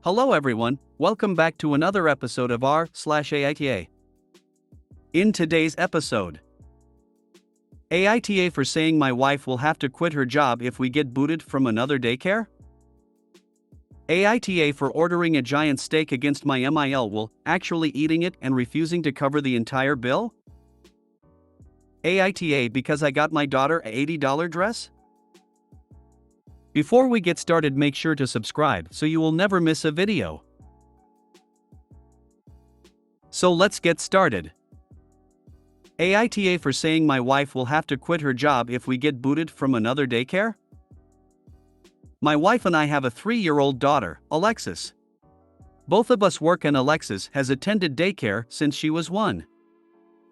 Hello everyone, welcome back to another episode of r/AITA. In today's episode, AITA for saying my wife will have to quit her job if we get booted from another daycare? AITA for ordering a giant steak against my MIL will actually eating it and refusing to cover the entire bill? AITA because I got my daughter a $80 dress? Before we get started, make sure to subscribe so you will never miss a video. So let's get started. AITA for saying my wife will have to quit her job if we get booted from another daycare? My wife and I have a 3-year-old daughter, Alexis. Both of us work and Alexis has attended daycare since she was 1.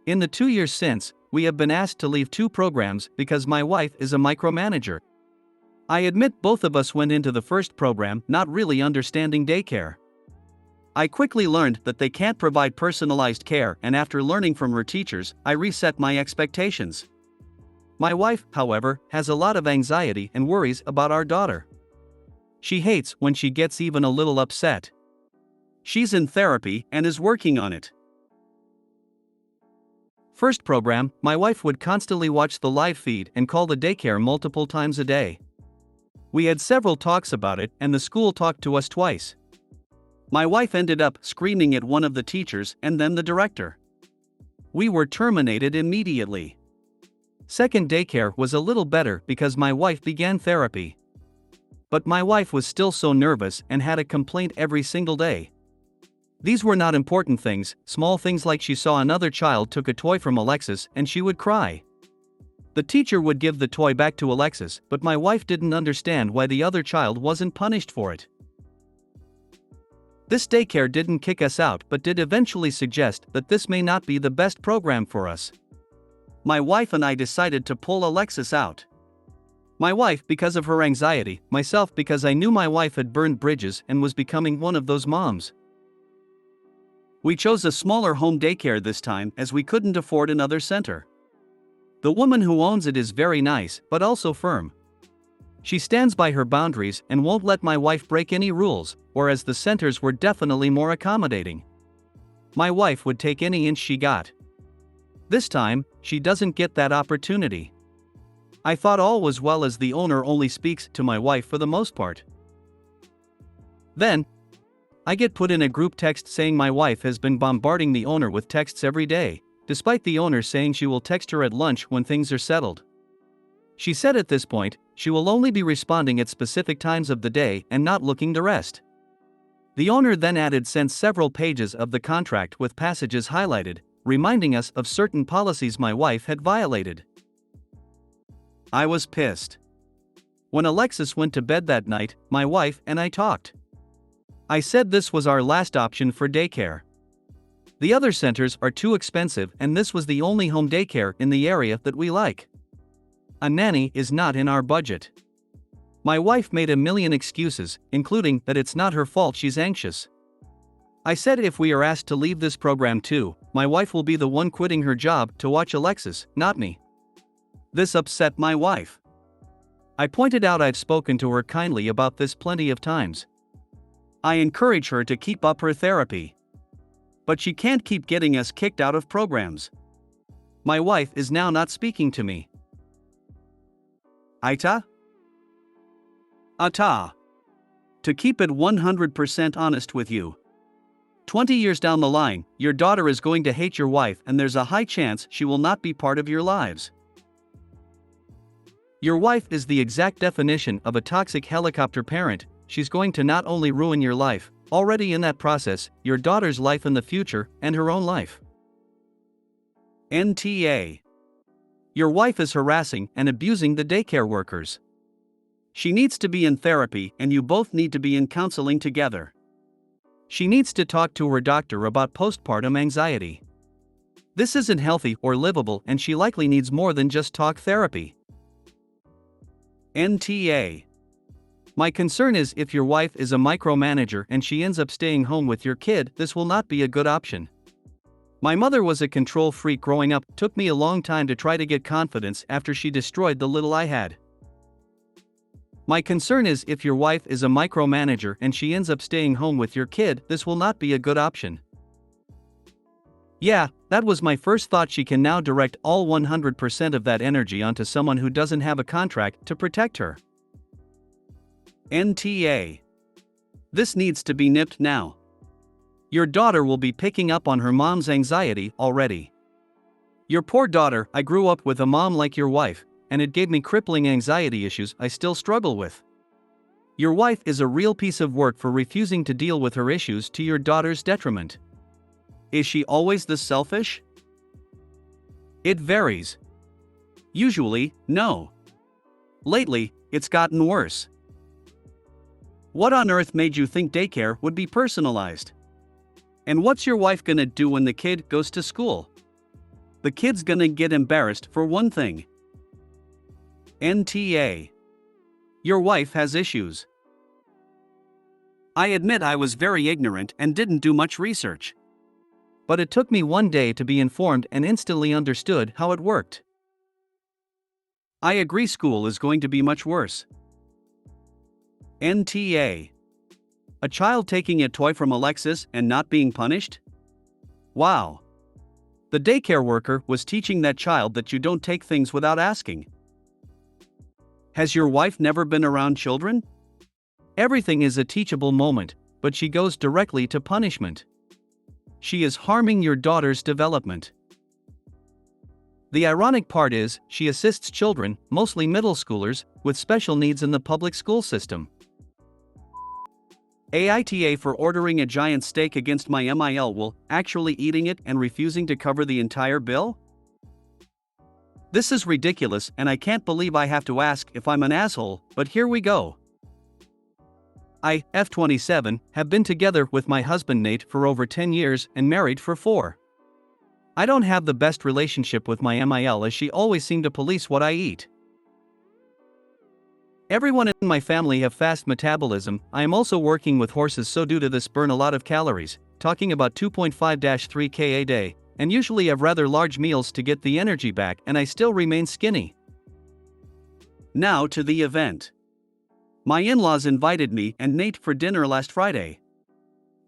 In the 2 years since, we have been asked to leave 2 programs because my wife is a micromanager. I admit both of us went into the first program not really understanding daycare. I quickly learned that they can't provide personalized care, and after learning from her teachers, I reset my expectations. My wife, however, has a lot of anxiety and worries about our daughter. She hates when she gets even a little upset. She's in therapy and is working on it. First program, my wife would constantly watch the live feed and call the daycare multiple times a day. We had several talks about it, and the school talked to us twice. My wife ended up screaming at one of the teachers and then the director. We were terminated immediately. Second daycare was a little better because my wife began therapy. But my wife was still so nervous and had a complaint every single day. These were not important things, small things like she saw another child took a toy from Alexis and she would cry. The teacher would give the toy back to Alexis, but my wife didn't understand why the other child wasn't punished for it. This daycare didn't kick us out but did eventually suggest that this may not be the best program for us. My wife and I decided to pull Alexis out. My wife because of her anxiety, myself because I knew my wife had burned bridges and was becoming one of those moms. We chose a smaller home daycare this time as we couldn't afford another center. The woman who owns it is very nice, but also firm. She stands by her boundaries and won't let my wife break any rules, whereas the centers were definitely more accommodating. My wife would take any inch she got. This time, she doesn't get that opportunity. I thought all was well as the owner only speaks to my wife for the most part. Then, I get put in a group text saying my wife has been bombarding the owner with texts every day, despite the owner saying she will text her at lunch when things are settled. She said at this point, she will only be responding at specific times of the day and not looking to rest. The owner then sent several pages of the contract with passages highlighted, reminding us of certain policies my wife had violated. I was pissed. When Alexis went to bed that night, my wife and I talked. I said this was our last option for daycare. The other centers are too expensive and this was the only home daycare in the area that we like. A nanny is not in our budget. My wife made a million excuses, including that it's not her fault she's anxious. I said if we are asked to leave this program too, my wife will be the one quitting her job to watch Alexis, not me. This upset my wife. I pointed out I've spoken to her kindly about this plenty of times. I encourage her to keep up her therapy. But she can't keep getting us kicked out of programs. My wife is now not speaking to me. AITA? AITA. To keep it 100% honest with you. 20 years down the line, your daughter is going to hate your wife and there's a high chance she will not be part of your lives. Your wife is the exact definition of a toxic helicopter parent. She's going to not only ruin your life, already in that process, your daughter's life in the future, and her own life. NTA. Your wife is harassing and abusing the daycare workers. She needs to be in therapy and you both need to be in counseling together. She needs to talk to her doctor about postpartum anxiety. This isn't healthy or livable and she likely needs more than just talk therapy. NTA. My concern is if your wife is a micromanager and she ends up staying home with your kid, this will not be a good option. My mother was a control freak growing up, took me a long time to try to get confidence after she destroyed the little I had. My concern is if your wife is a micromanager and she ends up staying home with your kid, this will not be a good option. Yeah, that was my first thought. She can now direct all 100% of that energy onto someone who doesn't have a contract to protect her. NTA. This needs to be nipped now. Your daughter will be picking up on her mom's anxiety already. Your poor daughter. I grew up with a mom like your wife, and it gave me crippling anxiety issues I still struggle with. Your wife is a real piece of work for refusing to deal with her issues to your daughter's detriment. Is she always this selfish? It varies. Usually, no. Lately, it's gotten worse. What on earth made you think daycare would be personalized? And what's your wife gonna do when the kid goes to school? The kid's gonna get embarrassed for one thing. NTA. Your wife has issues. I admit I was very ignorant and didn't do much research. But it took me one day to be informed and instantly understood how it worked. I agree, school is going to be much worse. NTA. A child taking a toy from Alexis and not being punished? Wow. The daycare worker was teaching that child that you don't take things without asking. Has your wife never been around children? Everything is a teachable moment, but she goes directly to punishment. She is harming your daughter's development. The ironic part is, she assists children, mostly middle schoolers, with special needs in the public school system. AITA for ordering a giant steak against my MIL while actually eating it and refusing to cover the entire bill? This is ridiculous, and I can't believe I have to ask if I'm an asshole, but here we go. I, F27, have been together with my husband Nate for over 10 years and married for 4. I don't have the best relationship with my MIL as she always seemed to police what I eat. Everyone in my family have fast metabolism. I am also working with horses, so due to this burn a lot of calories, talking about 2.5-3K a day, and usually have rather large meals to get the energy back, and I still remain skinny. Now to the event. My in-laws invited me and Nate for dinner last Friday.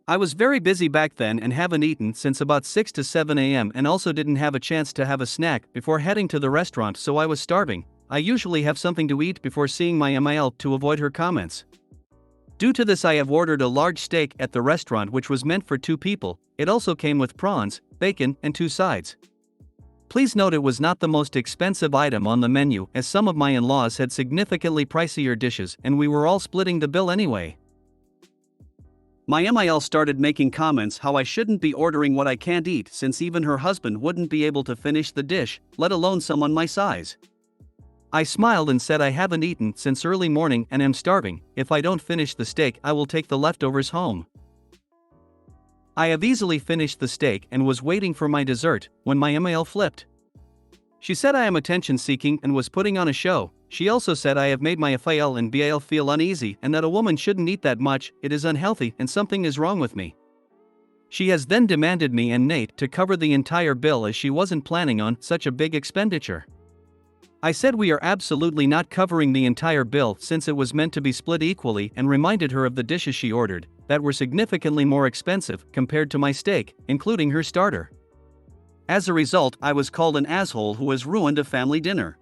I was very busy back then and haven't eaten since about 6 to 7 a.m. and also didn't have a chance to have a snack before heading to the restaurant, so I was starving. I usually have something to eat before seeing my MIL to avoid her comments. Due to this, I have ordered a large steak at the restaurant which was meant for 2 people. It also came with prawns, bacon, and 2 sides. Please note it was not the most expensive item on the menu, as some of my in-laws had significantly pricier dishes and we were all splitting the bill anyway. My MIL started making comments how I shouldn't be ordering what I can't eat since even her husband wouldn't be able to finish the dish, let alone someone my size. I smiled and said I haven't eaten since early morning and am starving. If I don't finish the steak, I will take the leftovers home. I have easily finished the steak and was waiting for my dessert when my MIL flipped. She said I am attention seeking and was putting on a show. She also said I have made my FIL and BAL feel uneasy and that a woman shouldn't eat that much, it is unhealthy and something is wrong with me. She has then demanded me and Nate to cover the entire bill as she wasn't planning on such a big expenditure. I said we are absolutely not covering the entire bill since it was meant to be split equally and reminded her of the dishes she ordered, that were significantly more expensive compared to my steak, including her starter. As a result, I was called an asshole who has ruined a family dinner.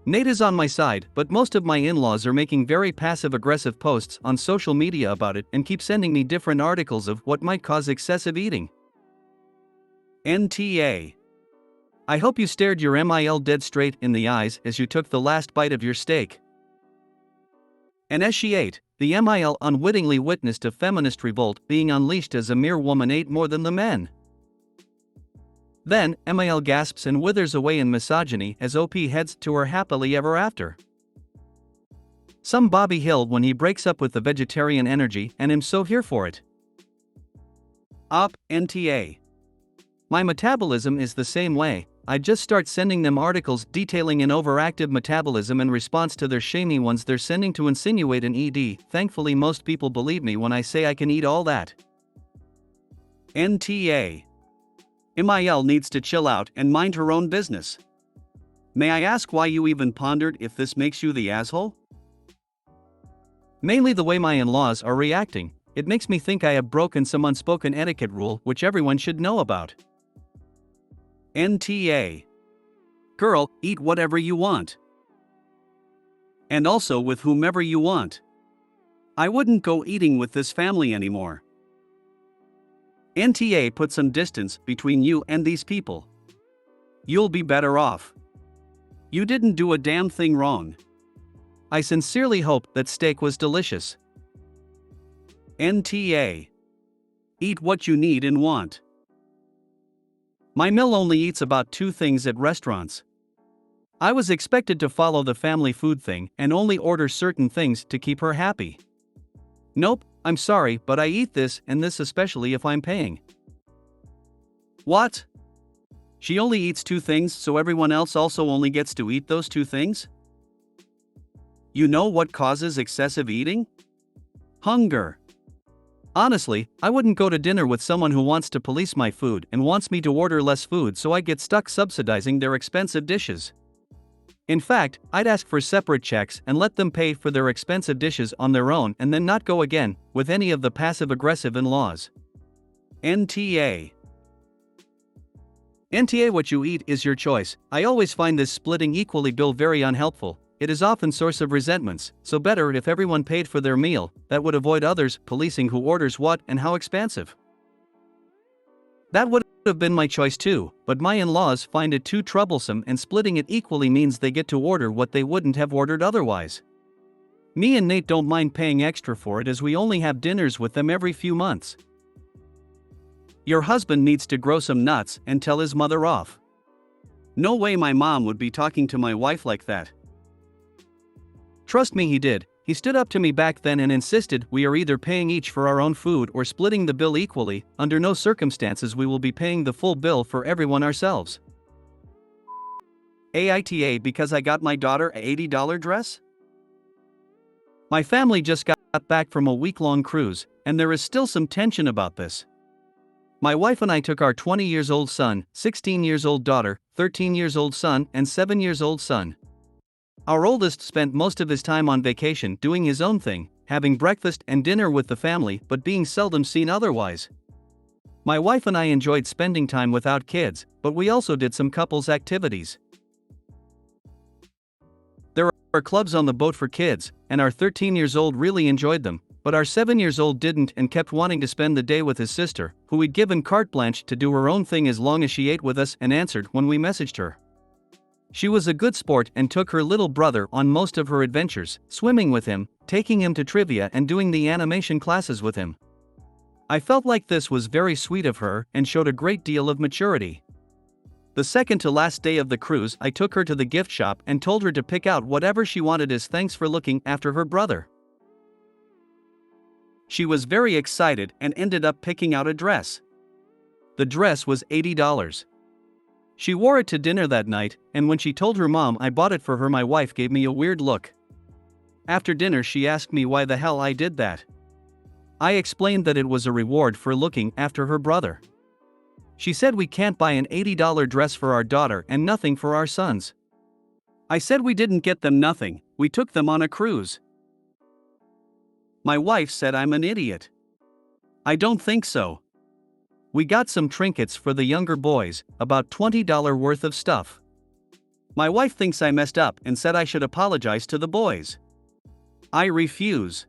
Nate is on my side, but most of my in-laws are making very passive-aggressive posts on social media about it and keep sending me different articles of what might cause excessive eating. NTA. I hope you stared your MIL dead straight in the eyes as you took the last bite of your steak. And as she ate, the MIL unwittingly witnessed a feminist revolt being unleashed as a mere woman ate more than the men. Then, MIL gasps and withers away in misogyny as OP heads to her happily ever after. Some Bobby Hill when he breaks up with the vegetarian energy and am so here for it. NTA. My metabolism is the same way. I just start sending them articles detailing an overactive metabolism in response to their shamey ones they're sending to insinuate an ED. Thankfully most people believe me when I say I can eat all that. NTA. MIL needs to chill out and mind her own business. May I ask why you even pondered if this makes you the asshole? Mainly the way my in-laws are reacting. It makes me think I have broken some unspoken etiquette rule which everyone should know about. NTA. Girl, eat whatever you want. And also with whomever you want. I wouldn't go eating with this family anymore. NTA, put some distance between you and these people. You'll be better off. You didn't do a damn thing wrong. I sincerely hope that steak was delicious. NTA. Eat what you need and want. My mill only eats about 2 things at restaurants. I was expected to follow the family food thing and only order certain things to keep her happy. Nope, I'm sorry, but I eat this and this, especially if I'm paying. What? She only eats 2 things, so everyone else also only gets to eat those 2 things? You know what causes excessive eating? Hunger. Honestly, I wouldn't go to dinner with someone who wants to police my food and wants me to order less food so I get stuck subsidizing their expensive dishes. In fact, I'd ask for separate checks and let them pay for their expensive dishes on their own and then not go again with any of the passive-aggressive in-laws. NTA. NTA, what you eat is your choice. I always find this splitting equally bill very unhelpful. It is often source of resentments, so better if everyone paid for their meal. That would avoid others policing who orders what and how expensive. That would have been my choice too, but my in-laws find it too troublesome, and splitting it equally means they get to order what they wouldn't have ordered otherwise. Me and Nate don't mind paying extra for it as we only have dinners with them every few months. Your husband needs to grow some nuts and tell his mother off. No way my mom would be talking to my wife like that. Trust me, he did. He stood up to me back then and insisted we are either paying each for our own food or splitting the bill equally. Under no circumstances we will be paying the full bill for everyone ourselves. AITA, because I got my daughter a $80 dress? My family just got back from a week-long cruise, and there is still some tension about this. My wife and I took our 20-year-old son, 16-year-old daughter, 13-year-old son, and 7-year-old son. Our oldest spent most of his time on vacation doing his own thing, having breakfast and dinner with the family but being seldom seen otherwise. My wife and I enjoyed spending time without kids, but we also did some couples activities. There are clubs on the boat for kids, and our 13-year-old really enjoyed them, but our 7-year-old didn't and kept wanting to spend the day with his sister, who we'd given carte blanche to do her own thing as long as she ate with us and answered when we messaged her. She was a good sport and took her little brother on most of her adventures, swimming with him, taking him to trivia and doing the animation classes with him. I felt like this was very sweet of her and showed a great deal of maturity. The second to last day of the cruise, I took her to the gift shop and told her to pick out whatever she wanted as thanks for looking after her brother. She was very excited and ended up picking out a dress. The dress was $80. She wore it to dinner that night, and when she told her mom I bought it for her, my wife gave me a weird look. After dinner she asked me why the hell I did that. I explained that it was a reward for looking after her brother. She said we can't buy an $80 dress for our daughter and nothing for our sons. I said we didn't get them nothing, we took them on a cruise. My wife said I'm an idiot. I don't think so. We got some trinkets for the younger boys, about $20 worth of stuff. My wife thinks I messed up and said I should apologize to the boys. I refuse.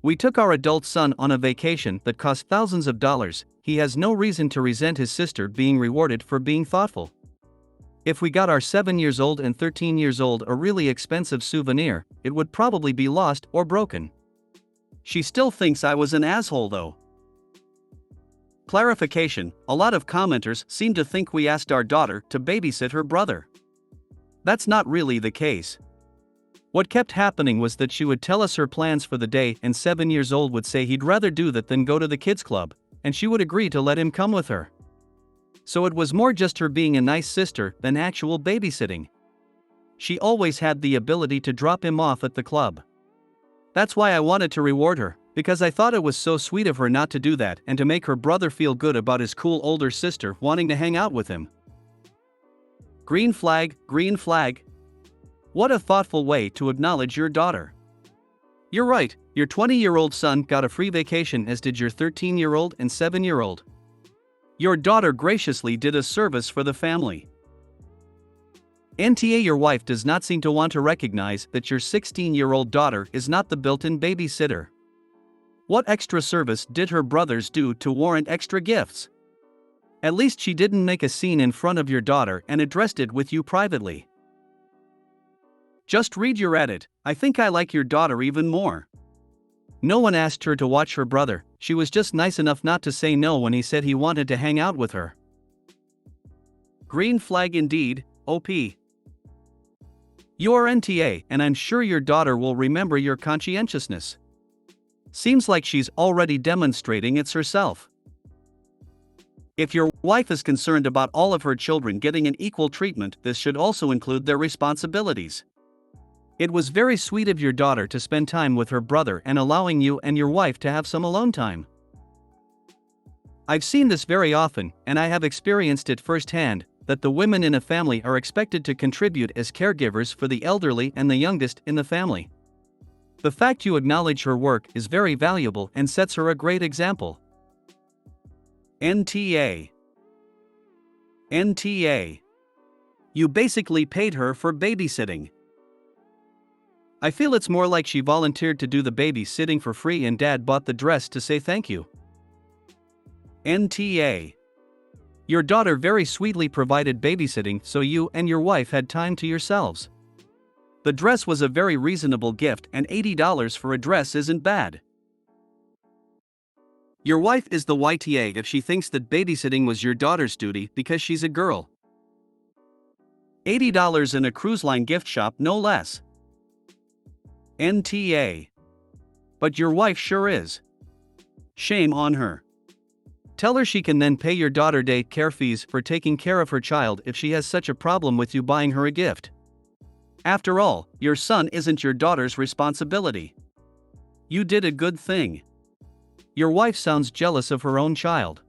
We took our adult son on a vacation that cost thousands of dollars. He has no reason to resent his sister being rewarded for being thoughtful. If we got our 7-year-old and 13-year-old a really expensive souvenir, it would probably be lost or broken. She still thinks I was an asshole though. Clarification: a lot of commenters seem to think we asked our daughter to babysit her brother. That's not really the case. What kept happening was that she would tell us her plans for the day and 7-year-old would say he'd rather do that than go to the kids club, and she would agree to let him come with her. So it was more just her being a nice sister than actual babysitting. She always had the ability to drop him off at the club. That's why I wanted to reward her, because I thought it was so sweet of her not to do that and to make her brother feel good about his cool older sister wanting to hang out with him. Green flag, green flag. What a thoughtful way to acknowledge your daughter. You're right, your 20-year-old son got a free vacation, as did your 13-year-old and 7-year-old. Your daughter graciously did a service for the family. NTA, your wife does not seem to want to recognize that your 16-year-old daughter is not the built-in babysitter. What extra service did her brothers do to warrant extra gifts? At least she didn't make a scene in front of your daughter and addressed it with you privately. Just read your edit. I think I like your daughter even more. No one asked her to watch her brother, she was just nice enough not to say no when he said he wanted to hang out with her. Green flag indeed, OP. You're NTA, and I'm sure your daughter will remember your conscientiousness. Seems like she's already demonstrating it herself. If your wife is concerned about all of her children getting an equal treatment, this should also include their responsibilities. It was very sweet of your daughter to spend time with her brother and allowing you and your wife to have some alone time. I've seen this very often, and I have experienced it firsthand, that the women in a family are expected to contribute as caregivers for the elderly and the youngest in the family. The fact you acknowledge her work is very valuable and sets her a great example. NTA. NTA. You basically paid her for babysitting. I feel it's more like she volunteered to do the babysitting for free and dad bought the dress to say thank you. NTA. Your daughter very sweetly provided babysitting so you and your wife had time to yourselves. The dress was a very reasonable gift, and $80 for a dress isn't bad. Your wife is the YTA if she thinks that babysitting was your daughter's duty because she's a girl. $80 in a cruise line gift shop, no less. NTA. But your wife sure is. Shame on her. Tell her she can then pay your daughter daycare fees for taking care of her child if she has such a problem with you buying her a gift. After all, your son isn't your daughter's responsibility. You did a good thing. Your wife sounds jealous of her own child.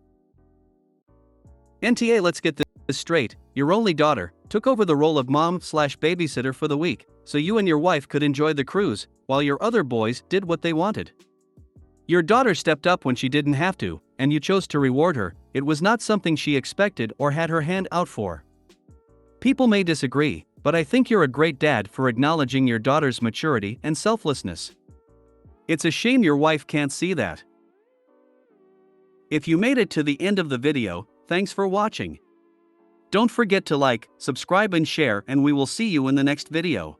NTA, let's get this straight. Your only daughter took over the role of mom/babysitter for the week, so you and your wife could enjoy the cruise, while your other boys did what they wanted. Your daughter stepped up when she didn't have to, and you chose to reward her. It was not something she expected or had her hand out for. People may disagree, but I think you're a great dad for acknowledging your daughter's maturity and selflessness. It's a shame your wife can't see that. If you made it to the end of the video, thanks for watching. Don't forget to like, subscribe and share, and we will see you in the next video.